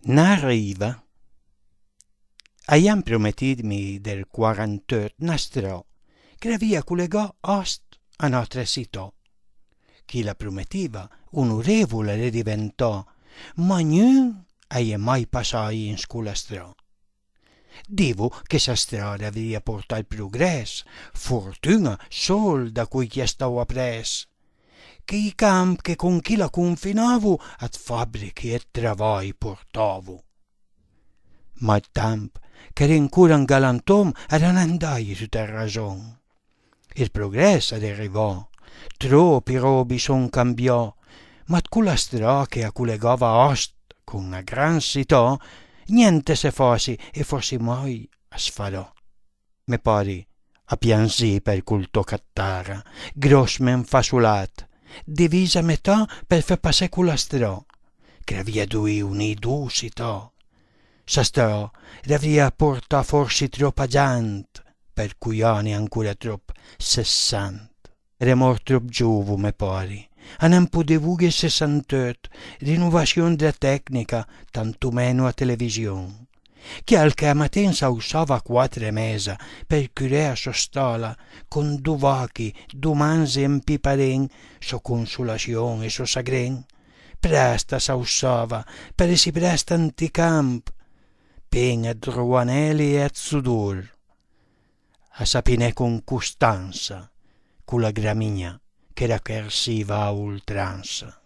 N'arriva. Aiam prometidmi del 48 nastrò, che via collegò ost a nostra città. Chi la prometiva, onorevole le diventò, ma non è mai passato in scuola strada. Divo che sa strada aveva portato il progresso, fortuna sol da cui chi stava pres, che i camp che con chi la confinavo ad fabbriche e travai portavo. Ma il tempo che era ancora un galantom ad andai su ter ragion. Il progresso ad arrivò, troppi robi son cambiò, ma con la strada che collegava ost con una gran città, niente se fossi e fossi mai a sfarò. Me pari a piansì per cul toccattara, grossmen fasulat, divisa a metà per far passare con la strada, che aveva due città. Sa strada aveva portato forse troppa gente, per cui anni ancora troppo 60. Era morto troppo giovane, me pari. A non potevo che 68, rinnovazione della tecnica, tanto meno a televisione. Che al che a mattina usava 4 mesi per curare sua stola, con 2 vacchi, 2 manzi e piparen, sua consolazione e suo sagren. Presta sa usava, per si presta anticamp, pen a druanelli e a sudor. A sapine con costanza, con la gramigna, che la kersiva a oltranza.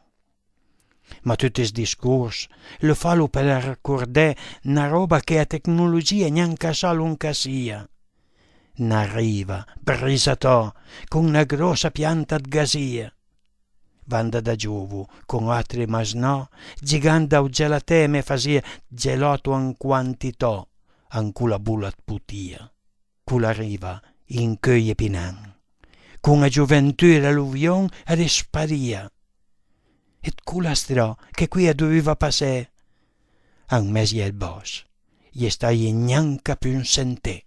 Ma tutti i discorsi lo fallo per ricordare una roba che a tecnologia neanche sa lunga sia. N'arriva, brisatò, con una grossa pianta di gasia. Vanda da giuvu, con altri masnò, gigante o gelateme fasia gelato in quantità, anche la bulla putia. Culla riva, in cœie pinan. Con la gioventù e l'alluvione ad sparia. E culla strada che qui doveva passare, a un mese al boss, gli stai neanche più sentè.